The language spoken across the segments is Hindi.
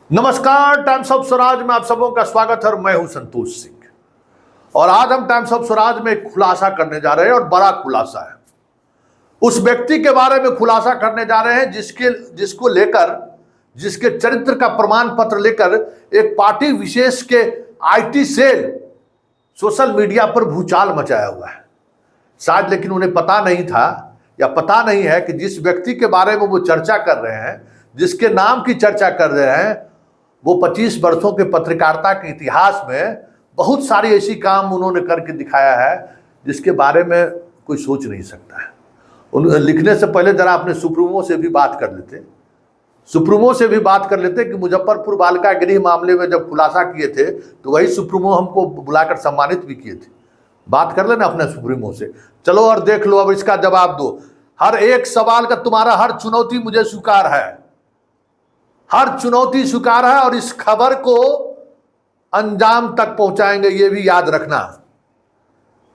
नमस्कार, टाइम्स ऑफ स्वराज में आप सबों का स्वागत है और मैं हूं संतोष सिंह। और आज हम टाइम्स ऑफ स्वराज में एक खुलासा करने जा रहे हैं और बड़ा खुलासा है। उस व्यक्ति के बारे में खुलासा करने जा रहे हैं जिसके चरित्र का प्रमाण पत्र लेकर एक पार्टी विशेष के आईटी सेल सोशल मीडिया पर भूचाल मचाया हुआ है। शायद लेकिन उन्हें पता नहीं था या पता नहीं है कि जिस व्यक्ति के बारे में वो चर्चा कर रहे हैं, जिसके नाम की चर्चा कर रहे हैं, वो 25 वर्षों के पत्रकारिता के इतिहास में बहुत सारी ऐसी काम उन्होंने करके दिखाया है जिसके बारे में कोई सोच नहीं सकता है। उन लिखने से पहले जरा अपने सुप्रीमो से भी बात कर लेते कि मुजफ्फरपुर बालिका गृह मामले में जब खुलासा किए थे तो वही सुप्रीमो हमको बुलाकर सम्मानित भी किए थे। बात कर लेना अपने सुप्रीमो से। चलो और देख लो, अब इसका जवाब दो। हर एक सवाल का तुम्हारा हर चुनौती मुझे स्वीकार है, हर चुनौती स्वीकार है, और इस खबर को अंजाम तक पहुंचाएंगे, ये भी याद रखना।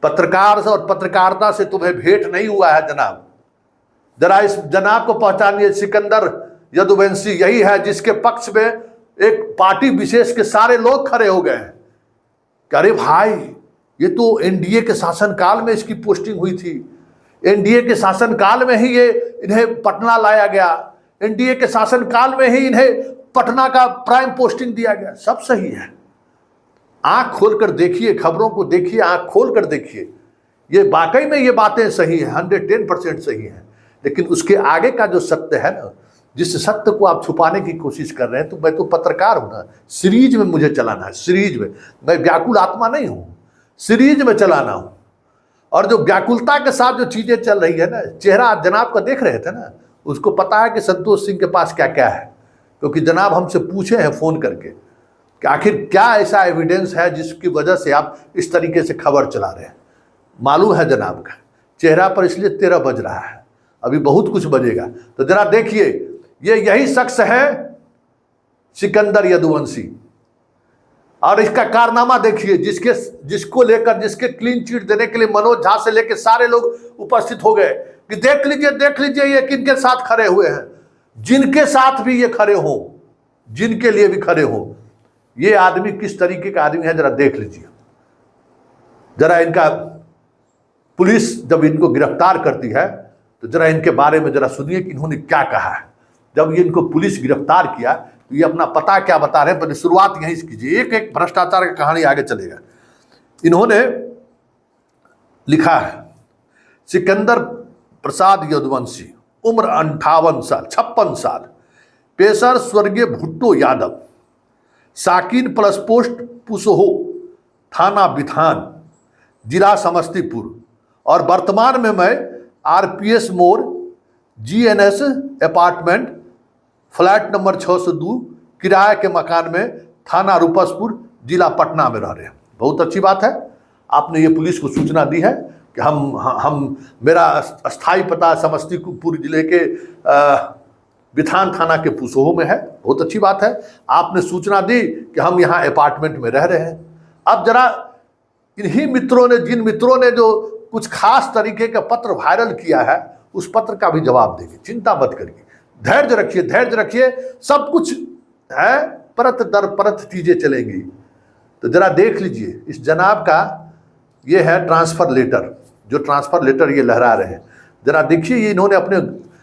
पत्रकार से और पत्रकारिता से तुम्हें भेंट नहीं हुआ है जनाब। जरा इस जनाब को पहचानिए। सिकंदर यदुवंशी यही है जिसके पक्ष में एक पार्टी विशेष के सारे लोग खड़े हो गए हैं। अरे भाई, ये तो एनडीए के शासनकाल में इसकी पोस्टिंग हुई थी, एनडीए के शासनकाल में ही ये इन्हें पटना लाया गया, एनडीए के शासनकाल में ही इन्हें पटना का प्राइम पोस्टिंग दिया गया। सब सही है। आंख खोलकर देखिए, खबरों को देखिए, आंख खोलकर देखिए। ये वाकई में ये बातें सही है, 110% सही है। लेकिन उसके आगे का जो सत्य है ना, जिस सत्य को आप छुपाने की कोशिश कर रहे हैं, तो मैं तो पत्रकार हूं ना, सीरीज में मुझे चलाना है, सीरीज में। मैं व्याकुल आत्मा नहीं हूं, सीरीज में चलाना हूं। और जो व्याकुलता के साथ जो चीजें चल रही है ना, चेहरा जनाब का देख रहे थे ना, उसको पता है कि संतोष सिंह के पास क्या क्या है। क्योंकि जनाब हमसे पूछे हैं फोन करके कि आखिर क्या ऐसा एविडेंस है जिसकी वजह से आप इस तरीके से खबर चला रहे हैं। मालूम है जनाब का चेहरा पर, इसलिए 13 बज रहा है, अभी बहुत कुछ बजेगा। तो जरा देखिए, ये यही शख्स है सिकंदर यदुवंशी, और इसका कारनामा देखिए, जिसको लेकर, जिसके क्लीन चिट देने के लिए मनोज झा से लेकर सारे लोग उपस्थित हो गए कि देख लीजिए ये किनके साथ खड़े हुए हैं। जिनके साथ भी ये खड़े हो, जिनके लिए भी खड़े हो, ये आदमी किस तरीके का आदमी है जरा देख लीजिए। जरा इनका पुलिस जब इनको गिरफ्तार करती है तो जरा इनके बारे में जरा सुनिए कि इन्होंने क्या कहा है। जब ये इनको पुलिस गिरफ्तार किया तो ये अपना पता क्या बता रहे हैं, पहले शुरुआत यहीं से कीजिए। एक एक भ्रष्टाचार की कहानी आगे चलेगा। इन्होंने लिखा है, सिकंदर प्रसाद यदुवंशी, उम्र 56 साल, पेशर स्वर्गीय भुट्टो यादव, साकिन प्लस पोस्ट पुसहो, थाना बिथान, जिला समस्तीपुर, और वर्तमान में मैं आरपीएस मोड़, जीएनएस अपार्टमेंट, फ्लैट नंबर 602, किराए के मकान में, थाना रूपसपुर, जिला पटना में रह रहे हैं। बहुत अच्छी बात है, आपने ये पुलिस को सूचना दी है कि हम मेरा अस्थाई पता समस्तीपुर जिले के बिथान थाना के पुसोहो में है। बहुत अच्छी बात है, आपने सूचना दी कि हम यहाँ अपार्टमेंट में रह रहे हैं। अब जरा इन्हीं मित्रों ने, जिन मित्रों ने जो कुछ खास तरीके का पत्र वायरल किया है, उस पत्र का भी जवाब देंगे। चिंता मत करिए, धैर्य रखिए, सब कुछ है, परत दर परत चीजें चलेंगी। तो जरा देख लीजिए, इस जनाब का ये है ट्रांसफर लेटर, जो ट्रांसफर लेटर ये लहरा रहे हैं। जरा देखिए ये इन्होंने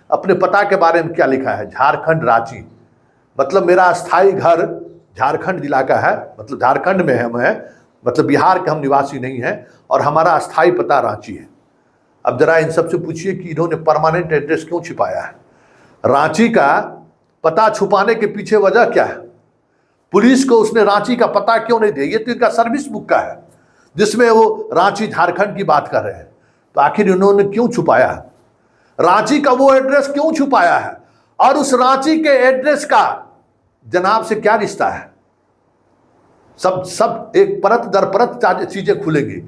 अपने पता के बारे में क्या लिखा है। झारखंड, रांची, मतलब मेरा स्थायी घर झारखंड जिला का है, मतलब झारखंड में है मैं, मतलब बिहार के हम निवासी नहीं हैं, और हमारा स्थायी पता रांची है। अब जरा इन सबसे पूछिए कि इन्होंने परमानेंट एड्रेस क्यों छिपाया है। रांची का पता छुपाने के पीछे वजह क्या है? पुलिस को उसने रांची का पता क्यों नहीं दिया? ये तो इनका सर्विस बुक का है जिसमें वो रांची झारखंड की बात कर रहे हैं। तो आखिर इन्होंने क्यों छुपाया है? रांची का वो एड्रेस क्यों छुपाया है? और उस रांची के एड्रेस का जनाब से क्या रिश्ता है? सब एक परत दर परत चीजें खुलेंगी,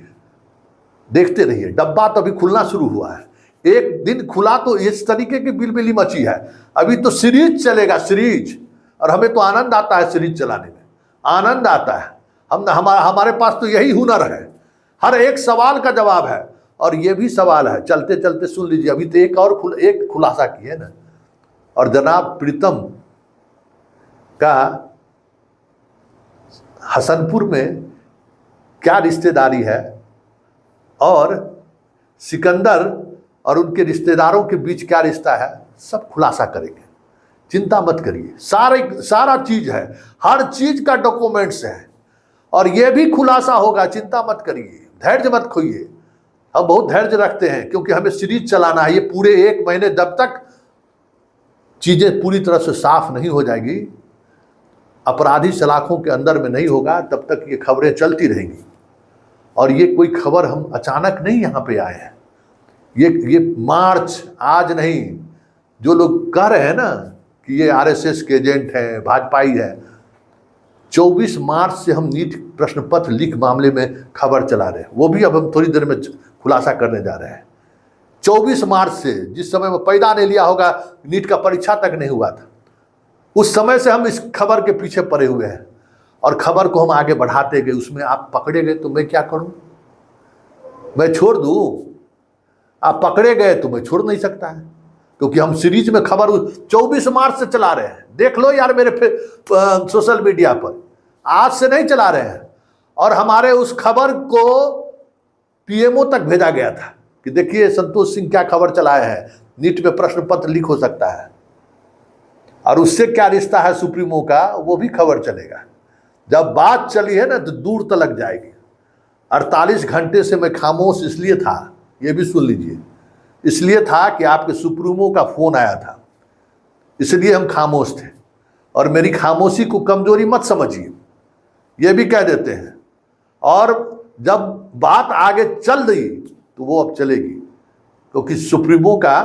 देखते रहिए। डब्बा तो अभी खुलना शुरू हुआ है, एक दिन खुला तो इस तरीके की बिलबिली मची है। अभी तो सीरीज चलेगा, सीरीज, और हमें तो आनंद आता है सीरीज चलाने में, आनंद आता है। हमारे पास तो यही हुनर है, हर एक सवाल का जवाब है। और ये भी सवाल है, चलते चलते सुन लीजिए। अभी तो एक खुलासा किए ना, और जनाब प्रीतम का हसनपुर में क्या रिश्तेदारी है और सिकंदर और उनके रिश्तेदारों के बीच क्या रिश्ता है, सब खुलासा करेंगे। चिंता मत करिए, सारा चीज है, हर चीज का डॉक्यूमेंट्स है और ये भी खुलासा होगा। चिंता मत करिए, धैर्य मत खोइए। हम बहुत धैर्य रखते हैं क्योंकि हमें सीरीज चलाना है। ये पूरे 1 महीने जब तक चीजें पूरी तरह से साफ नहीं हो जाएगी, अपराधी सलाखों के अंदर में नहीं होगा, तब तक ये खबरें चलती रहेंगी। और ये कोई खबर हम अचानक नहीं यहाँ पे आए हैं। ये मार्च आज नहीं, जो लोग कह रहे हैं ना कि ये आरएसएस के एजेंट हैं, भाजपाई है, 24 मार्च से हम नीट प्रश्न पत्र लीक मामले में खबर चला रहे हैं। वो भी अब हम थोड़ी देर में खुलासा करने जा रहे हैं। 24 मार्च से, जिस समय में पैदा नहीं लिया होगा, नीट का परीक्षा तक नहीं हुआ था, उस समय से हम इस खबर के पीछे पड़े हुए हैं और खबर को हम आगे बढ़ाते गए। उसमें आप पकड़े गए तो मैं क्या करूं? मैं छोड़ दूं? आप पकड़े गए तो मैं छोड़ नहीं सकता है, क्योंकि हम सीरीज में खबर 24 मार्च से चला रहे हैं। देख लो यार मेरे सोशल मीडिया पर, आज से नहीं चला रहे हैं। और हमारे उस खबर को पीएमओ तक भेजा गया था कि देखिए संतोष सिंह क्या खबर चलाए हैं, नीट में प्रश्न पत्र लीक हो सकता है। और उससे क्या रिश्ता है सुप्रीमो का, वो भी खबर चलेगा। जब बात चली है ना तो दूर तलक जाएगी। 48 घंटे से मैं खामोश इसलिए था, ये भी सुन लीजिए, इसलिए था कि आपके सुप्रीमो का फोन आया था, इसलिए हम खामोश थे। और मेरी खामोशी को कमजोरी मत समझिए, ये भी कह देते हैं। और जब बात आगे चल रही तो वो अब चलेगी, क्योंकि सुप्रीमो का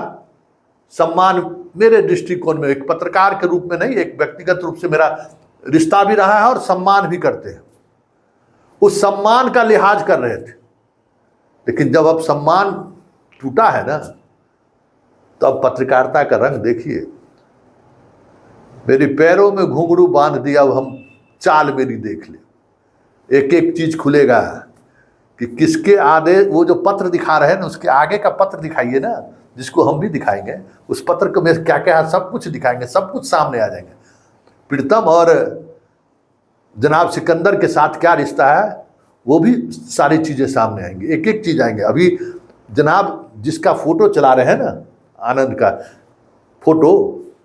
सम्मान मेरे दृष्टिकोण में, एक पत्रकार के रूप में नहीं, एक व्यक्तिगत रूप से मेरा रिश्ता भी रहा है और सम्मान भी करते हैं। उस सम्मान का लिहाज कर रहे थे, लेकिन जब अब सम्मान टूटा है ना, तो अब पत्रकारिता का रंग देखिए। मेरे पैरों में घुंघरू बांध दिया, अब हम चाल मेरी देख ले। एक एक चीज खुलेगा कि किसके आगे, वो जो पत्र दिखा रहे हैं ना, उसके आगे का पत्र दिखाइए ना, जिसको हम भी दिखाएंगे। उस पत्र को में क्या क्या है सब कुछ दिखाएंगे, सब कुछ सामने आ जाएंगे। प्रीतम और जनाब सिकंदर के साथ क्या रिश्ता है, वो भी सारी चीजें सामने आएंगी, एक एक चीज आएंगे। अभी जनाब जिसका फोटो चला रहे हैं ना, आनंद का फोटो,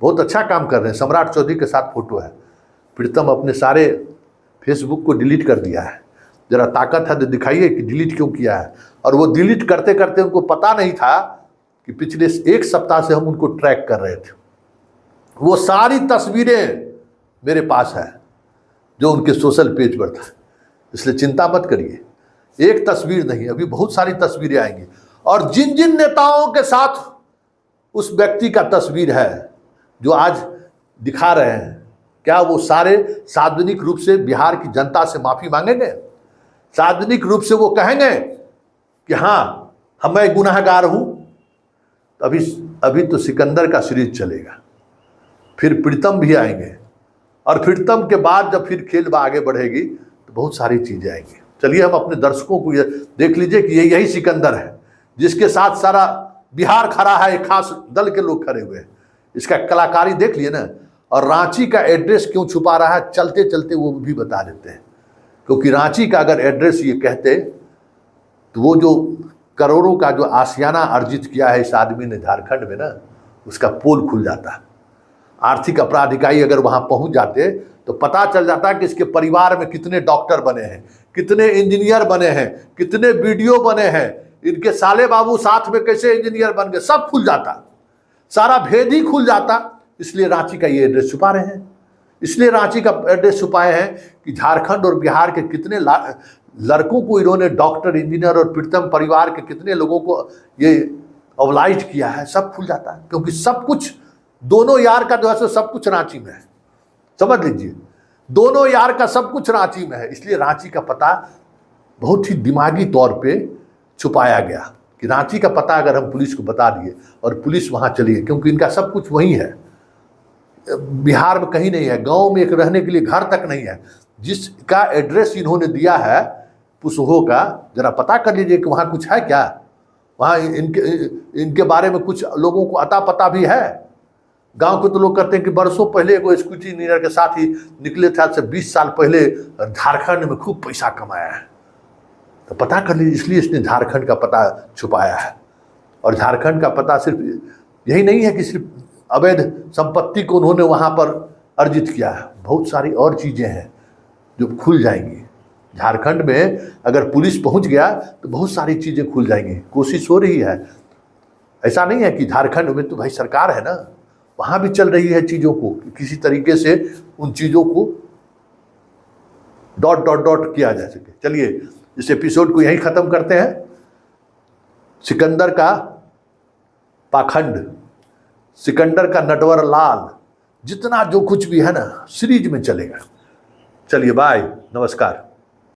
बहुत अच्छा काम कर रहे हैं, सम्राट चौधरी के साथ फोटो है। प्रीतम अपने सारे फेसबुक को डिलीट कर दिया है। जरा ताकत है तो दिखाइए कि डिलीट क्यों किया है। और वो डिलीट करते करते उनको पता नहीं था कि पिछले 1 सप्ताह से हम उनको ट्रैक कर रहे थे। वो सारी तस्वीरें मेरे पास है जो उनके सोशल पेज पर था, इसलिए चिंता मत करिए। एक तस्वीर नहीं, अभी बहुत सारी तस्वीरें आएंगी। और जिन जिन नेताओं के साथ उस व्यक्ति का तस्वीर है जो आज दिखा रहे हैं, क्या वो सारे सार्वजनिक रूप से बिहार की जनता से माफी मांगेंगे? सार्वजनिक रूप से वो कहेंगे कि हाँ मैं गुनाहगार हूं? अभी तो सिकंदर का सीरीज चलेगा, फिर प्रीतम भी आएंगे, और प्रीतम के बाद जब फिर खेल आगे बढ़ेगी तो बहुत सारी चीजें आएंगी। चलिए हम अपने दर्शकों को ये देख लीजिए कि यही सिकंदर है जिसके साथ सारा बिहार खड़ा है, एक खास दल के लोग खड़े हुए हैं। इसका कलाकारी देख लिए ना। और रांची का एड्रेस क्यों छुपा रहा है, चलते चलते वो भी बता देते हैं। क्योंकि रांची का अगर एड्रेस ये कहते तो वो जो करोड़ों का जो आशियाना अर्जित किया है इस आदमी ने झारखंड में ना, उसका पोल खुल जाता। आर्थिक अपराध इकाई अगर वहां पहुंच जाते तो पता चल जाता कि इसके परिवार में कितने डॉक्टर बने हैं, कितने इंजीनियर बने हैं, कितने बीडीओ बने हैं, इनके साले बाबू साथ में कैसे इंजीनियर बन गए, सब खुल जाता, सारा भेद ही खुल जाता। इसलिए रांची का ये एड्रेस छुपा रहे हैं। इसलिए रांची का एड्रेस छुपाए हैं कि झारखंड और बिहार के कितने लड़कों को इन्होंने डॉक्टर, इंजीनियर और प्रीतम परिवार के कितने लोगों को ये ऑब्लाइज किया है, सब खुल जाता है। क्योंकि सब कुछ दोनों यार का जो है सब कुछ रांची में है, समझ लीजिए, दोनों यार का सब कुछ रांची में है। इसलिए रांची का पता बहुत ही दिमागी तौर पे छुपाया गया कि रांची का पता अगर हम पुलिस को बता दिए और पुलिस वहां चली गई, क्योंकि इनका सब कुछ वहीं है, बिहार में कहीं नहीं है, गांव में एक रहने के लिए घर तक नहीं है। जिसका एड्रेस इन्होंने दिया है पुसहो का, जरा पता कर लीजिए कि वहाँ कुछ है क्या, वहाँ इनके बारे में कुछ लोगों को अता पता भी है। गांव के तो लोग कहते हैं कि बरसों पहले एगो स्कूटी इंजीनियर के साथ ही निकले थे, आज से 20 साल पहले झारखंड में खूब पैसा कमाया है। तो पता कर लीजिए, इसलिए इसने झारखंड का पता छुपाया है। और झारखंड का पता सिर्फ यही नहीं है कि सिर्फ अवैध संपत्ति को उन्होंने वहाँ पर अर्जित किया है, बहुत सारी और चीज़ें हैं जो खुल जाएंगी। झारखंड में अगर पुलिस पहुँच गया तो बहुत सारी चीज़ें खुल जाएंगी, कोशिश हो रही है। ऐसा नहीं है कि झारखंड में तो भाई सरकार है ना, वहाँ भी चल रही है चीज़ों को किसी तरीके से उन चीज़ों को डॉट डॉट डॉट किया जा सके। चलिए इस एपिसोड को यहीं ख़त्म करते हैं। सिकंदर का पाखंड, सिकंदर का नटवर लाल, जितना जो कुछ भी है ना सीरीज में चलेगा। चलिए बाय, नमस्कार।